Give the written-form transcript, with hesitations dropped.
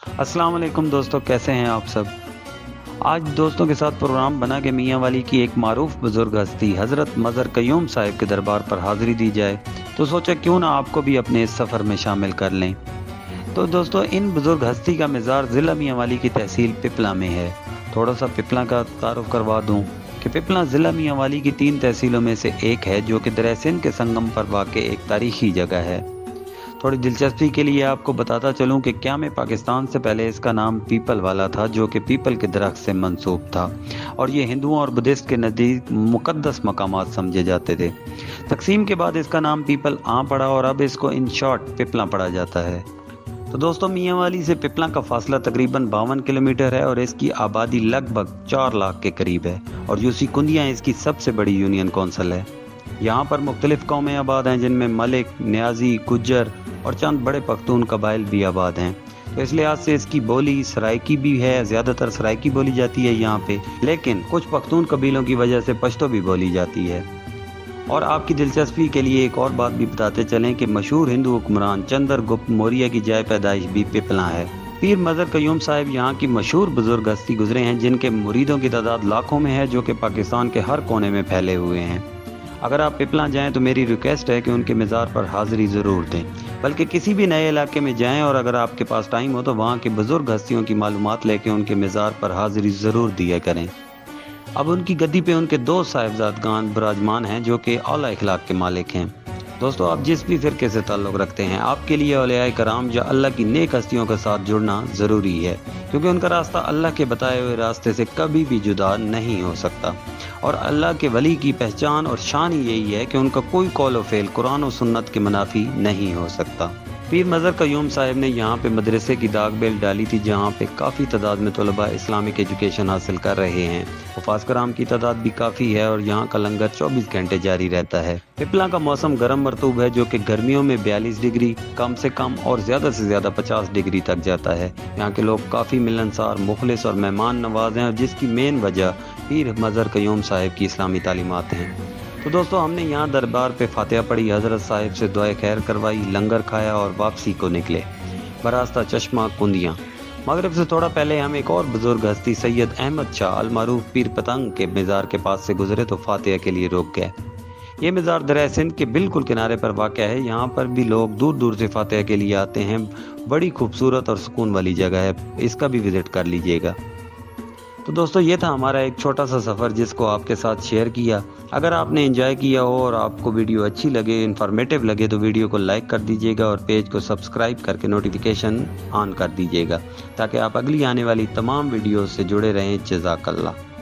अस्सलाम वालेकुम दोस्तों, कैसे हैं आप सब। आज दोस्तों के साथ प्रोग्राम बना के मियाँ वाली की एक मारूफ बुजुर्ग हस्ती हज़रत मज़र क़य्यूम साहिब के दरबार पर हाज़िरी दी जाए, तो सोचा क्यों ना आपको भी अपने इस सफ़र में शामिल कर लें। तो दोस्तों, इन बुजुर्ग हस्ती का मज़ार ज़िला मियाँ वाली की तहसील पिपला में है। थोड़ा सा पिपला का तारुफ करवा दूँ कि पिपला ज़िला मियाँ वाली की 3 तहसीलों में से एक है, जो कि दरिया सिंध के संगम पर वाक़ एक तारीख़ी जगह है। थोड़ी दिलचस्पी के लिए आपको बताता चलूं कि क़याम पाकिस्तान से पहले इसका नाम पीपल वाला था, जो कि पीपल के दरख्त से मंसूब था और ये हिंदुओं और बुद्धिस्ट के नज़दीक मुक़द्दस मकामात समझे जाते थे। तक़सीम के बाद इसका नाम पीपल पड़ा और अब इसको इन शॉर्ट पिपला पड़ा जाता है। तो दोस्तों, मियाँ वाली से पिपला का फासला तकरीबन 52 किलोमीटर है और इसकी आबादी लगभग 4 लाख के करीब है और यूसी कुंदियाँ इसकी सबसे बड़ी यूनियन कौंसिल है। यहाँ पर मुख्तलिफ कौमें आबाद हैं, जिनमें मलिक, न्याजी, गुज्जर और चंद बड़े पख्तून कबाइल भी आबाद हैं। तो इस लिहाज से इसकी बोली सराइकी भी है, ज़्यादातर सराइकी बोली जाती है यहाँ पे, लेकिन कुछ पख्तून कबीलों की वजह से पश्तो भी बोली जाती है। और आपकी दिलचस्पी के लिए एक और बात भी बताते चलें कि मशहूर हिंदू हुक्मरान चंद्रगुप्त मौर्य की जाए पैदाइश भी पिपला है। पीर मज़र क़य्यूम साहिब यहाँ की मशहूर बुजुर्ग हस्ती गुजरे हैं, जिनके मुरीदों की तादाद लाखों में है, जो कि पाकिस्तान के हर कोने में फैले हुए हैं। अगर आप पिपला जाएं तो मेरी रिक्वेस्ट है कि उनके मज़ार पर हाज़िरी ज़रूर दें, बल्कि किसी भी नए इलाके में जाएं और अगर आपके पास टाइम हो तो वहाँ के बुज़ुर्ग हस्तियों की मालूमात लेके उनके मज़ार पर हाज़िरी ज़रूर दिया करें। अब उनकी गद्दी पे उनके 2 साहिबजादगान विराजमान हैं, जो कि औला इखलाक के मालिक हैं। दोस्तों, आप जिस भी फ़िरके से ताल्लुक़ रखते हैं, आपके लिए औलियाए कराम या अल्लाह की नेक हस्तियों के साथ जुड़ना ज़रूरी है, क्योंकि उनका रास्ता अल्लाह के बताए हुए रास्ते से कभी भी जुदा नहीं हो सकता। और अल्लाह के वली की पहचान और शान ही यही है कि उनका कोई कौल व फ़ेल कुरान और सुन्नत के मुनाफी नहीं हो सकता। पीर मज़र क़य्यूम साहिब ने यहाँ पे मदरसे की दाग बेल डाली थी, जहाँ पे काफ़ी तादाद में तलबा इस्लामिक एजुकेशन हासिल कर रहे हैं। हुफ़ाज़ कराम की तादाद भी काफ़ी है और यहाँ का लंगर 24 घंटे जारी रहता है। पिपला का मौसम गर्म मरतूब है, जो कि गर्मियों में 42 डिग्री कम से कम और ज़्यादा से ज़्यादा 50 डिग्री तक जाता है। यहाँ के लोग काफ़ी मिलनसार, मुखलिस और मेहमान नवाज हैं, और जिसकी मेन वजह पीर मज़र क़य्यूम साहिब की इस्लामी तालीमात हैं। तो दोस्तों, हमने यहाँ दरबार पे फातिहा पढ़ी, हज़रत साहिब से दुआए खैर करवाई, लंगर खाया और वापसी को निकले बरास्ता चश्मा कुंदियाँ। मगरिब से थोड़ा पहले हम एक और बुजुर्ग हस्ती सैयद अहमद शाह अल मारूफ पीर पतंग के मज़ार के पास से गुजरे तो फातिहा के लिए रुक गए। ये मज़ार दरिया सिंध के बिल्कुल किनारे पर वाक़या है। यहाँ पर भी लोग दूर दूर से फातिहा के लिए आते हैं। बड़ी खूबसूरत और सुकून वाली जगह है, इसका भी विज़िट कर लीजिएगा। तो दोस्तों, ये था हमारा एक छोटा सा सफ़र जिसको आपके साथ शेयर किया। अगर आपने एंजॉय किया हो और आपको वीडियो अच्छी लगे, इन्फॉर्मेटिव लगे, तो वीडियो को लाइक कर दीजिएगा और पेज को सब्सक्राइब करके नोटिफिकेशन ऑन कर दीजिएगा, ताकि आप अगली आने वाली तमाम वीडियो से जुड़े रहें। जज़ाकल्लाह।